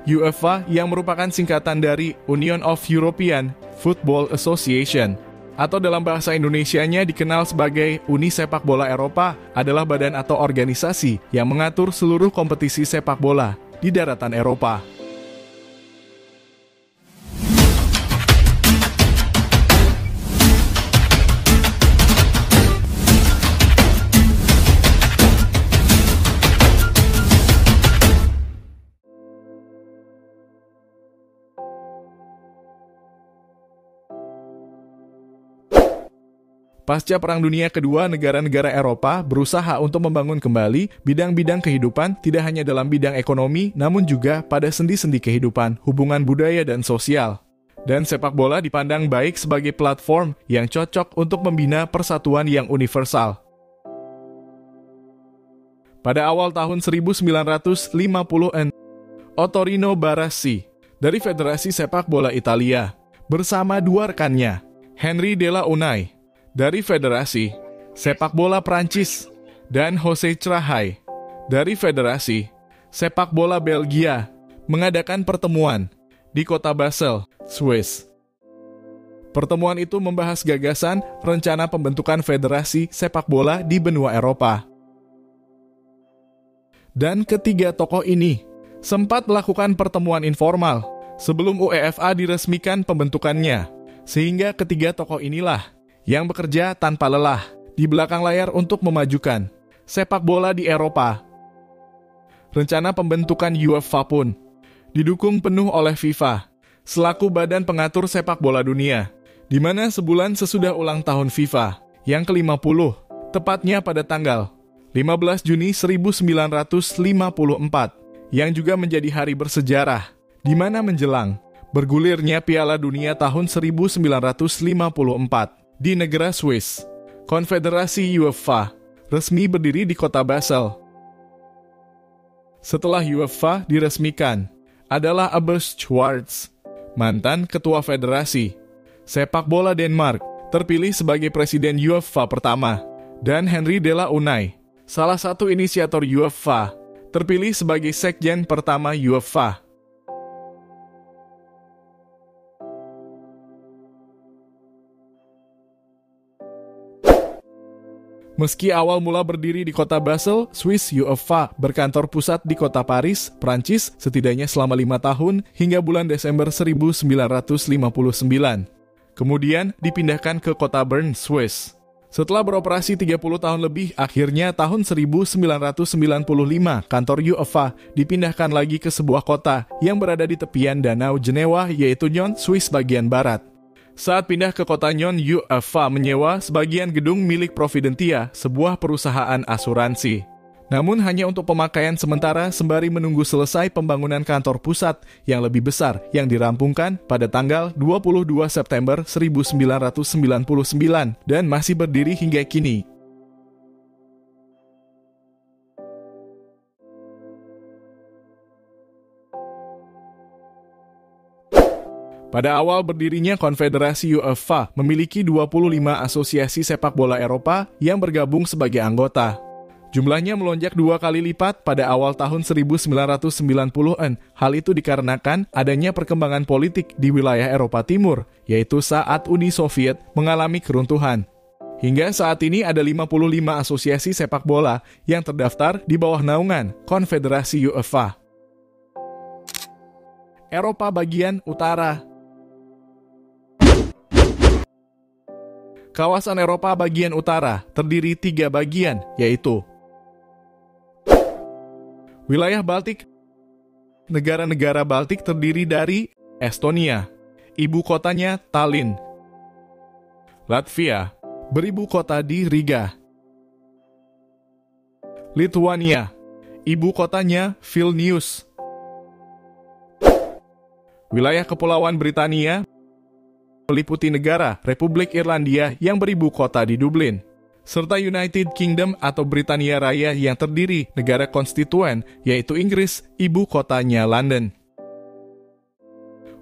UEFA yang merupakan singkatan dari Union of European Football Association, atau dalam bahasa Indonesianya dikenal sebagai Uni Sepak Bola Eropa, adalah badan atau organisasi yang mengatur seluruh kompetisi sepak bola di daratan Eropa. Pasca Perang Dunia Kedua, negara-negara Eropa berusaha untuk membangun kembali bidang-bidang kehidupan tidak hanya dalam bidang ekonomi, namun juga pada sendi-sendi kehidupan, hubungan budaya dan sosial. Dan sepak bola dipandang baik sebagai platform yang cocok untuk membina persatuan yang universal. Pada awal tahun 1950-an, Ottorino Barassi dari Federasi Sepak Bola Italia bersama dua rekannya, Henri Delaunay dari Federasi Sepak Bola Prancis dan Jose Trahai dari Federasi Sepak Bola Belgia mengadakan pertemuan di kota Basel, Swiss. Pertemuan itu membahas gagasan rencana pembentukan federasi sepak bola di benua Eropa. Dan ketiga tokoh ini sempat melakukan pertemuan informal sebelum UEFA diresmikan pembentukannya, sehingga ketiga tokoh inilah yang bekerja tanpa lelah di belakang layar untuk memajukan sepak bola di Eropa. Rencana pembentukan UEFA pun didukung penuh oleh FIFA selaku badan pengatur sepak bola dunia, di mana sebulan sesudah ulang tahun FIFA yang ke-50, tepatnya pada tanggal 15 Juni 1954, yang juga menjadi hari bersejarah, di mana menjelang bergulirnya Piala Dunia tahun 1954, di negara Swiss, Konfederasi UEFA resmi berdiri di kota Basel. Setelah UEFA diresmikan, adalah Abus Schwartz, mantan ketua federasi sepak bola Denmark, terpilih sebagai presiden UEFA pertama, dan Henri Delaunay, salah satu inisiator UEFA, terpilih sebagai sekjen pertama UEFA. Meski awal mula berdiri di kota Basel, Swiss, UEFA berkantor pusat di kota Paris, Prancis, setidaknya selama 5 tahun hingga bulan Desember 1959. Kemudian dipindahkan ke kota Bern, Swiss. Setelah beroperasi 30 tahun lebih, akhirnya tahun 1995 kantor UEFA dipindahkan lagi ke sebuah kota yang berada di tepian Danau Jenewa, yaitu Nyon, Swiss bagian barat. Saat pindah ke kota Nyon, UEFA menyewa sebagian gedung milik Providentia, sebuah perusahaan asuransi. Namun hanya untuk pemakaian sementara sembari menunggu selesai pembangunan kantor pusat yang lebih besar yang dirampungkan pada tanggal 22 September 1999 dan masih berdiri hingga kini. Pada awal berdirinya Konfederasi UEFA memiliki 25 asosiasi sepak bola Eropa yang bergabung sebagai anggota. Jumlahnya melonjak 2 kali lipat pada awal tahun 1990-an. Hal itu dikarenakan adanya perkembangan politik di wilayah Eropa Timur, yaitu saat Uni Soviet mengalami keruntuhan. Hingga saat ini ada 55 asosiasi sepak bola yang terdaftar di bawah naungan Konfederasi UEFA. Eropa bagian utara. Kawasan Eropa bagian utara terdiri 3 bagian, yaitu wilayah Baltik. Negara-negara Baltik terdiri dari Estonia, ibu kotanya Tallinn. Latvia, beribu kota di Riga. Lithuania, ibu kotanya Vilnius. Wilayah Kepulauan Britania meliputi negara Republik Irlandia yang beribu kota di Dublin, serta United Kingdom atau Britania Raya yang terdiri negara konstituen, yaitu Inggris, ibu kotanya London.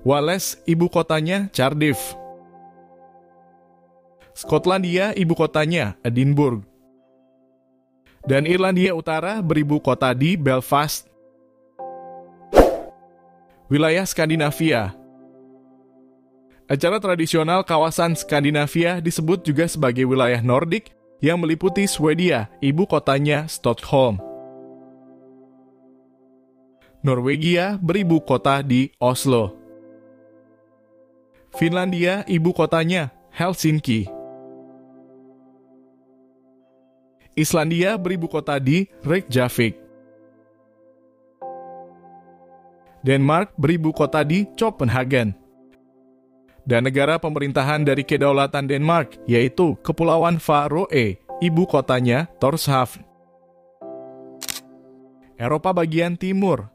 Wales, ibu kotanya Cardiff. Skotlandia, ibu kotanya Edinburgh. Dan Irlandia Utara beribu kota di Belfast. Wilayah Skandinavia. Acara tradisional kawasan Skandinavia disebut juga sebagai wilayah Nordik yang meliputi Swedia, ibu kotanya Stockholm. Norwegia beribu kota di Oslo. Finlandia ibu kotanya Helsinki. Islandia beribu kota di Reykjavik. Denmark beribu kota di Copenhagen. Dan negara pemerintahan dari Kedaulatan Denmark, yaitu Kepulauan Faroe, ibu kotanya Tórshavn. Eropa bagian timur.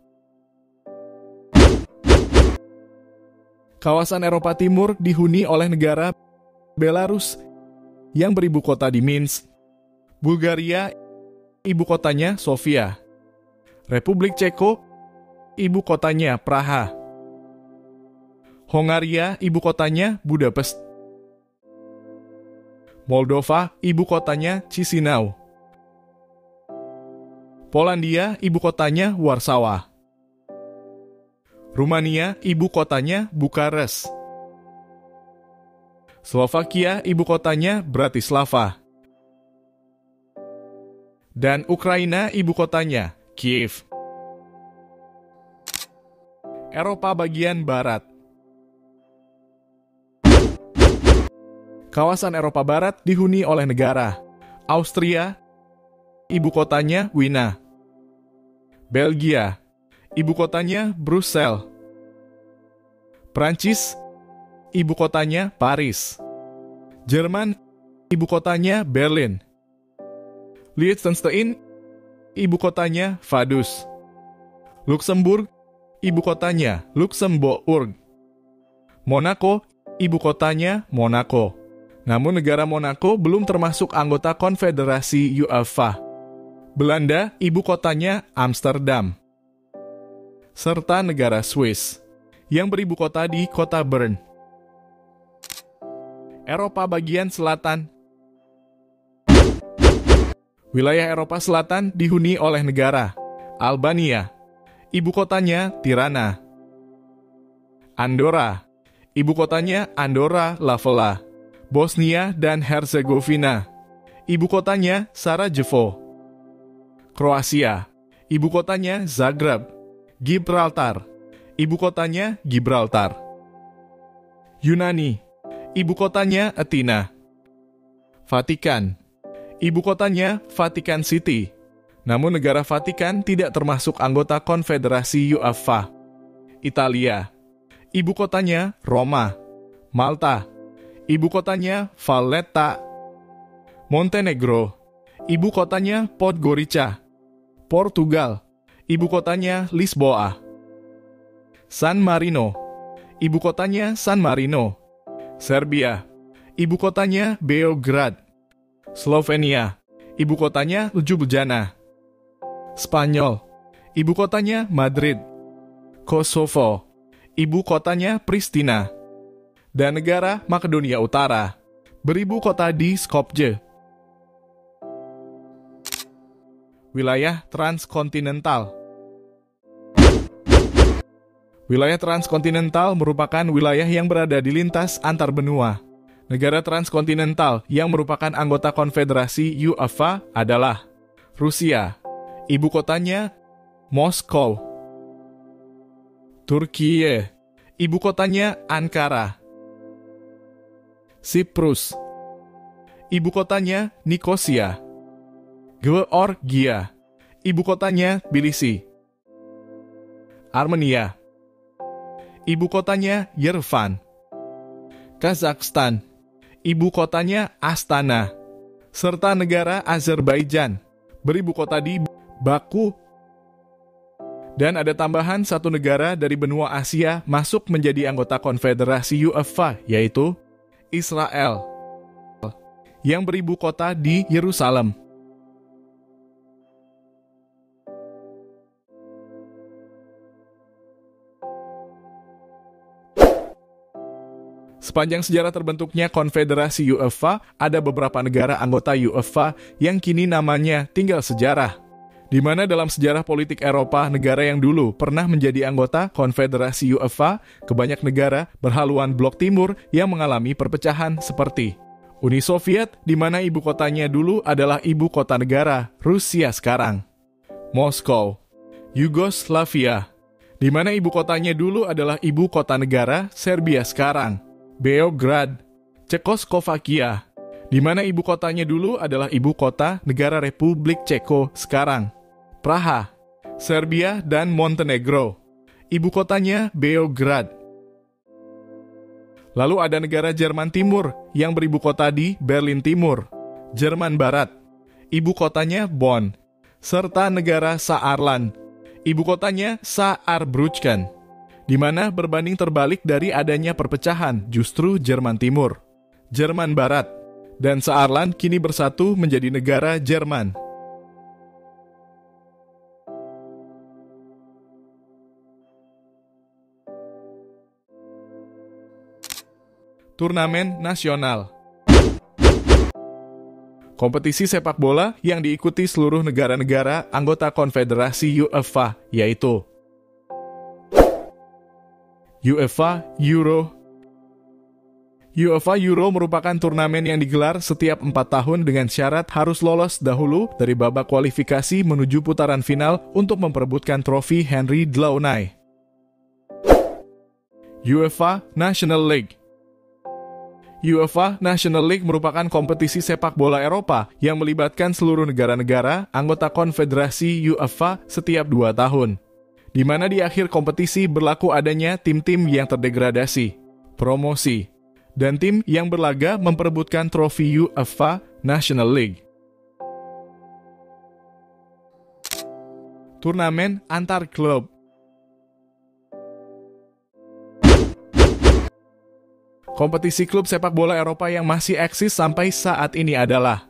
Kawasan Eropa Timur dihuni oleh negara Belarus yang beribu kota di Minsk. Bulgaria, ibu kotanya Sofia. Republik Ceko, ibu kotanya Praha. Hongaria, ibu kotanya Budapest. Moldova, ibu kotanya Chisinau. Polandia, ibu kotanya Warsawa. Rumania, ibu kotanya Bukares. Slovakia, ibu kotanya Bratislava. Dan Ukraina, ibu kotanya Kiev. Eropa bagian barat. Kawasan Eropa Barat dihuni oleh negara Austria, ibu kotanya Wina. Belgia, ibu kotanya Brussels. Prancis, ibu kotanya Paris. Jerman, ibu kotanya Berlin. Liechtenstein, ibu kotanya Vaduz. Luxembourg, ibu kotanya Luxembourg. Monaco, ibu kotanya Monaco. Namun negara Monaco belum termasuk anggota Konfederasi UEFA. Belanda, ibu kotanya Amsterdam. Serta negara Swiss, yang beribu kota di kota Bern. Eropa bagian selatan. Wilayah Eropa Selatan dihuni oleh negara Albania, ibu kotanya Tirana. Andorra, ibu kotanya Andorra la Vella. Bosnia dan Herzegovina, ibu kotanya Sarajevo. Kroasia, ibu kotanya Zagreb. Gibraltar, ibu kotanya Gibraltar. Yunani, ibu kotanya Athena. Vatikan, ibu kotanya Vatican City. Namun negara Vatikan tidak termasuk anggota Konfederasi UEFA. Italia, ibu kotanya Roma. Malta, ibu kotanya Valletta. Montenegro, ibu kotanya Podgorica. Portugal, ibu kotanya Lisboa. San Marino, ibu kotanya San Marino. Serbia, ibu kotanya Beograd. Slovenia, ibu kotanya Ljubljana. Spanyol, ibu kotanya Madrid. Kosovo, ibu kotanya Pristina. Dan negara Makedonia Utara, beribu kota di Skopje. Wilayah transkontinental. Wilayah transkontinental merupakan wilayah yang berada di lintas antar benua. Negara transkontinental yang merupakan anggota Konfederasi UEFA adalah Rusia, ibu kotanya Moskow. Turkiye, ibu kotanya Ankara. Siprus, ibu kotanya Nikosia. Georgia, ibu kotanya Tbilisi. Armenia, ibu kotanya Yerevan. Kazakhstan, ibu kotanya Astana. Serta negara Azerbaijan, beribu kota di Baku. Dan ada tambahan satu negara dari benua Asia masuk menjadi anggota Konfederasi UEFA, yaitu Israel, yang beribu kota di Yerusalem. Sepanjang sejarah terbentuknya Konfederasi UEFA, ada beberapa negara anggota UEFA yang kini namanya tinggal sejarah. di mana dalam sejarah politik Eropa, negara yang dulu pernah menjadi anggota Konfederasi UEFA ke banyak negara berhaluan Blok Timur yang mengalami perpecahan seperti Uni Soviet, di mana ibu kotanya dulu adalah ibu kota negara Rusia sekarang, Moskow, Yugoslavia, di mana ibu kotanya dulu adalah ibu kota negara Serbia sekarang, Beograd, Cekoslovakia, di mana ibu kotanya dulu adalah ibu kota negara Republik Ceko sekarang, Praha, Serbia dan Montenegro, ibu kotanya Beograd. Lalu ada negara Jerman Timur yang beribu kota di Berlin Timur, Jerman Barat, ibu kotanya Bonn, serta negara Saarland, ibu kotanya Saarbrücken, di mana berbanding terbalik dari adanya perpecahan justru Jerman Timur, Jerman Barat, dan Saarland kini bersatu menjadi negara Jerman. Turnamen nasional. Kompetisi sepak bola yang diikuti seluruh negara-negara anggota Konfederasi UEFA, yaitu UEFA Euro. UEFA Euro merupakan turnamen yang digelar setiap 4 tahun dengan syarat harus lolos dahulu dari babak kualifikasi menuju putaran final untuk memperebutkan trofi Henry Delaunay. UEFA National League. UEFA National League merupakan kompetisi sepak bola Eropa yang melibatkan seluruh negara-negara anggota Konfederasi UEFA setiap 2 tahun, di mana di akhir kompetisi berlaku adanya tim-tim yang terdegradasi, promosi, dan tim yang berlaga memperebutkan trofi UEFA National League. Turnamen antar klub. Kompetisi klub sepak bola Eropa yang masih eksis sampai saat ini adalah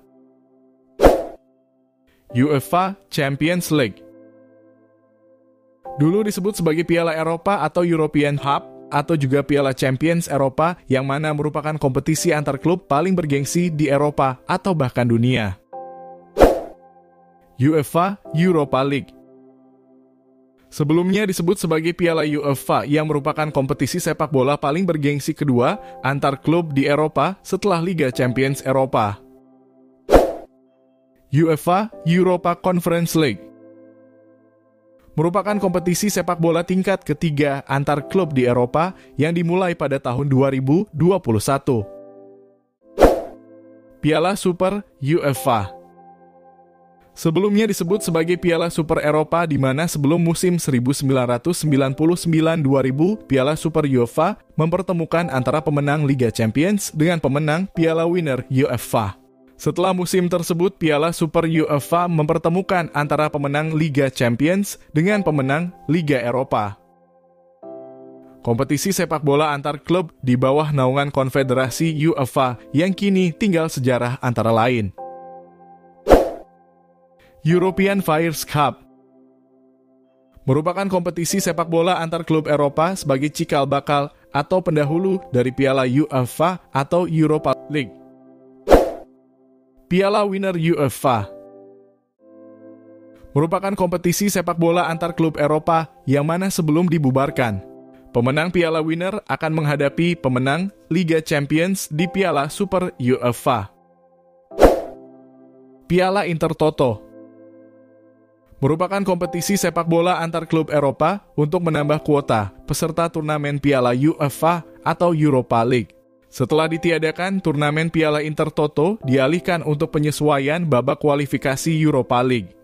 UEFA Champions League. Dulu disebut sebagai Piala Eropa atau European Cup, atau juga Piala Champions Eropa, yang mana merupakan kompetisi antar klub paling bergengsi di Eropa atau bahkan dunia. UEFA Europa League. Sebelumnya disebut sebagai Piala UEFA yang merupakan kompetisi sepak bola paling bergengsi kedua antar klub di Eropa setelah Liga Champions Eropa. UEFA Europa Conference League merupakan kompetisi sepak bola tingkat ketiga antar klub di Eropa yang dimulai pada tahun 2021. Piala Super UEFA. Sebelumnya disebut sebagai Piala Super Eropa, di mana sebelum musim 1999-2000 Piala Super UEFA mempertemukan antara pemenang Liga Champions dengan pemenang Piala Winner UEFA. Setelah musim tersebut, Piala Super UEFA mempertemukan antara pemenang Liga Champions dengan pemenang Liga Eropa. Kompetisi sepak bola antar klub di bawah naungan Konfederasi UEFA yang kini tinggal sejarah antara lain. European Fires Cup merupakan kompetisi sepak bola antar klub Eropa sebagai cikal bakal atau pendahulu dari Piala UEFA atau Europa League. Piala Winner UEFA merupakan kompetisi sepak bola antar klub Eropa yang mana sebelum dibubarkan, pemenang Piala Winner akan menghadapi pemenang Liga Champions di Piala Super UEFA. Piala Intertoto merupakan kompetisi sepak bola antar klub Eropa untuk menambah kuota peserta turnamen Piala UEFA atau Europa League. Setelah ditiadakan, turnamen Piala Intertoto dialihkan untuk penyesuaian babak kualifikasi Europa League.